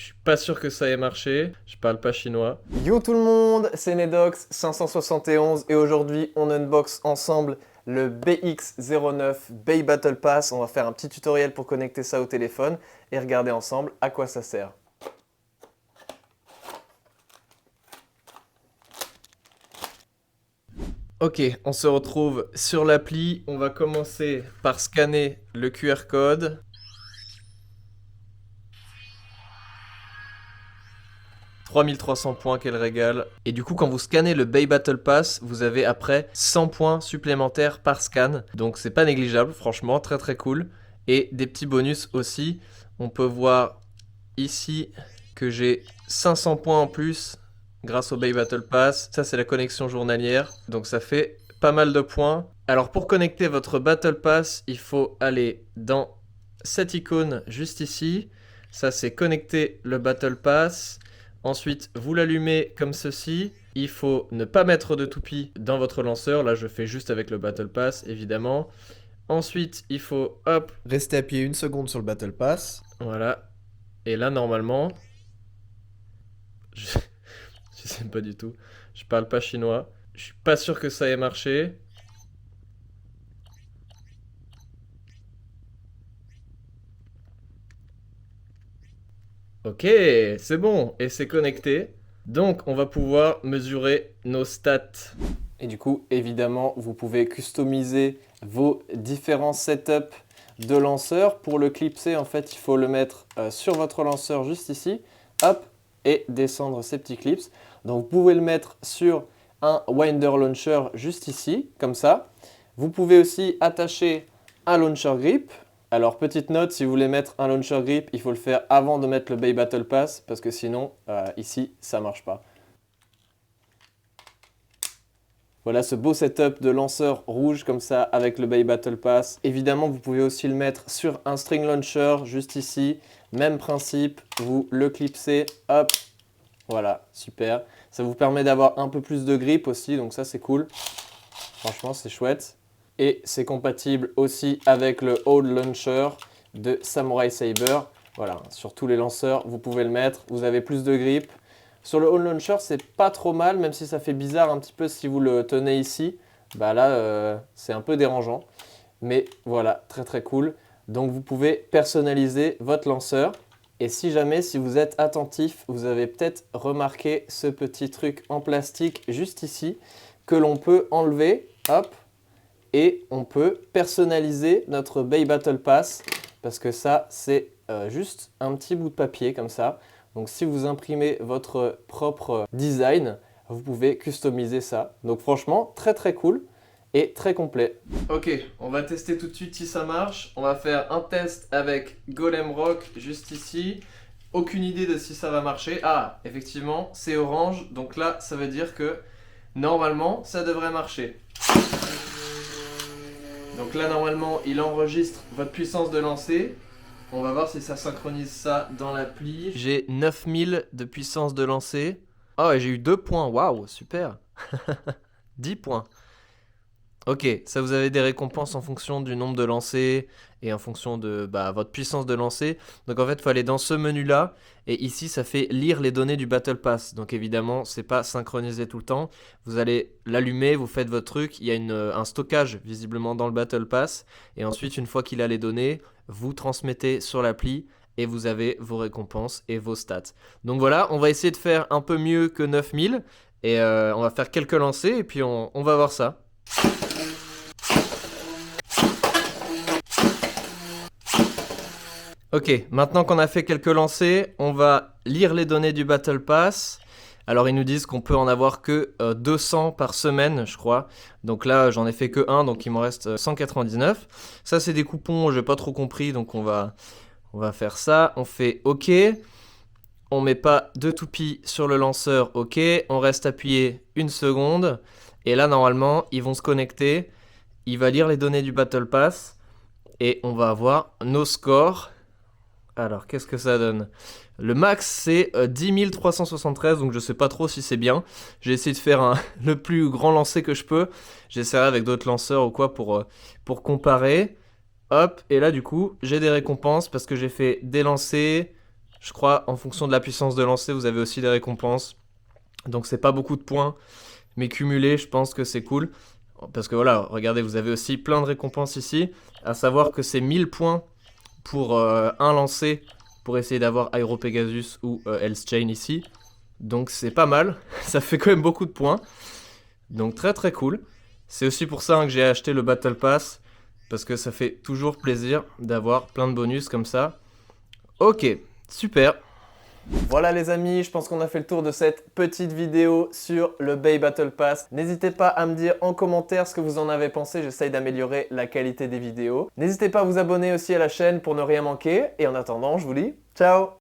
suis pas sûr que ça ait marché. Je parle pas chinois. Yo tout le monde, c'est Nedox571 et aujourd'hui on unbox ensemble le BX09 Bay Battle Pass. On va faire un petit tutoriel pour connecter ça au téléphone et regarder ensemble à quoi ça sert. Ok, on se retrouve sur l'appli. On va commencer par scanner le QR code. 3300 points, quel régal. Et du coup, quand vous scannez le Bay Battle Pass, vous avez après 100 points supplémentaires par scan. Donc c'est pas négligeable, franchement, très très cool. Et des petits bonus aussi. On peut voir ici que j'ai 500 points en plus grâce au Bay Battle Pass. Ça, c'est la connexion journalière. Donc ça fait pas mal de points. Alors pour connecter votre Battle Pass, il faut aller dans cette icône juste ici. Ça, c'est connecter le Battle Pass. Ensuite, vous l'allumez comme ceci. Il faut ne pas mettre de toupie dans votre lanceur. Là, je fais juste avec le Battle Pass, évidemment. Ensuite, il faut, hop, Restez appuyé une seconde sur le Battle Pass. voilà. Et là, normalement, je, je sais pas du tout. Je parle pas chinois. Je suis pas sûr que ça ait marché. Ok, c'est bon. Et c'est connecté. Donc, on va pouvoir mesurer nos stats. Et du coup, évidemment, vous pouvez customiser vos différents setups de lanceurs. Pour le clipser, en fait, il faut le mettre sur votre lanceur juste ici. Hop, et descendre ces petits clips. Donc, vous pouvez le mettre sur un Winder Launcher juste ici, comme ça. Vous pouvez aussi attacher un Launcher Grip. Alors, petite note, si vous voulez mettre un Launcher Grip, il faut le faire avant de mettre le Bay Battle Pass, parce que sinon, ici, ça ne marche pas. Voilà ce beau setup de lanceur rouge comme ça avec le Bay Battle Pass. Évidemment, vous pouvez aussi le mettre sur un string launcher juste ici. Même principe, vous le clipsez, hop, voilà, super. Ça vous permet d'avoir un peu plus de grip aussi, donc ça c'est cool. Franchement, c'est chouette. Et c'est compatible aussi avec le Hold Launcher de Samurai Saber. Voilà, sur tous les lanceurs, vous pouvez le mettre. Vous avez plus de grip. Sur le Hold Launcher, c'est pas trop mal, même si ça fait bizarre un petit peu si vous le tenez ici. Bah là, c'est un peu dérangeant. Mais voilà, très très cool. Donc vous pouvez personnaliser votre lanceur. Et si jamais, si vous êtes attentif, vous avez peut-être remarqué ce petit truc en plastique juste ici que l'on peut enlever, hop, et on peut personnaliser notre Bay Battle Pass parce que ça, c'est juste un petit bout de papier comme ça. Donc si vous imprimez votre propre design, vous pouvez customiser ça. Donc franchement, très très cool et très complet. Ok, on va tester tout de suite si ça marche. On va faire un test avec Golem Rock juste ici. Aucune idée de si ça va marcher. Ah, effectivement, c'est orange. Donc là, ça veut dire que normalement, ça devrait marcher. Donc là, normalement, il enregistre votre puissance de lancer. On va voir si ça synchronise ça dans l'appli. J'ai 9000 de puissance de lancer. Oh, et j'ai eu 2 points. Waouh, super. 10 points. Ok, ça vous avez des récompenses en fonction du nombre de lancers et en fonction de votre puissance de lancer. Donc en fait, il faut aller dans ce menu-là et ici, ça fait lire les données du Battle Pass. Donc évidemment, c'est pas synchronisé tout le temps. Vous allez l'allumer, vous faites votre truc. Il y a un stockage visiblement dans le Battle Pass et ensuite, une fois qu'il a les données, vous transmettez sur l'appli et vous avez vos récompenses et vos stats. Donc voilà, on va essayer de faire un peu mieux que 9000 et on va faire quelques lancers et puis on va voir ça. Ok, maintenant qu'on a fait quelques lancers, on va lire les données du Battle Pass. Alors ils nous disent qu'on peut en avoir que 200 par semaine, je crois. Donc là, j'en ai fait que 1, donc il m'en reste 199. Ça, c'est des coupons, j'ai pas trop compris, donc on va faire ça. On fait OK. On met pas de toupie sur le lanceur, OK. On reste appuyé une seconde. Et là, normalement, ils vont se connecter. Il va lire les données du Battle Pass. Et on va avoir nos scores. Alors, qu'est-ce que ça donne? Le max, c'est 10 373, donc je sais pas trop si c'est bien. J'ai essayé de faire le plus grand lancer que je peux. J'essaierai avec d'autres lanceurs ou quoi pour comparer. Hop, et là, du coup, j'ai des récompenses parce que j'ai fait des lancers Je crois en fonction de la puissance de lancer, vous avez aussi des récompenses. Donc c'est pas beaucoup de points, mais cumulé, je pense que c'est cool. Parce que voilà, regardez, vous avez aussi plein de récompenses ici. À savoir que c'est 1000 points pour un lancer pour essayer d'avoir Aero Pegasus ou Hell's Chain ici. Donc c'est pas mal, ça fait quand même beaucoup de points. Donc très très cool. C'est aussi pour ça que j'ai acheté le Battle Pass. Parce que ça fait toujours plaisir d'avoir plein de bonus comme ça. Ok, super. Voilà les amis, je pense qu'on a fait le tour de cette petite vidéo sur le Bay Battle Pass. N'hésitez pas à me dire en commentaire ce que vous en avez pensé, j'essaye d'améliorer la qualité des vidéos. N'hésitez pas à vous abonner aussi à la chaîne pour ne rien manquer. Et en attendant, je vous dis ciao!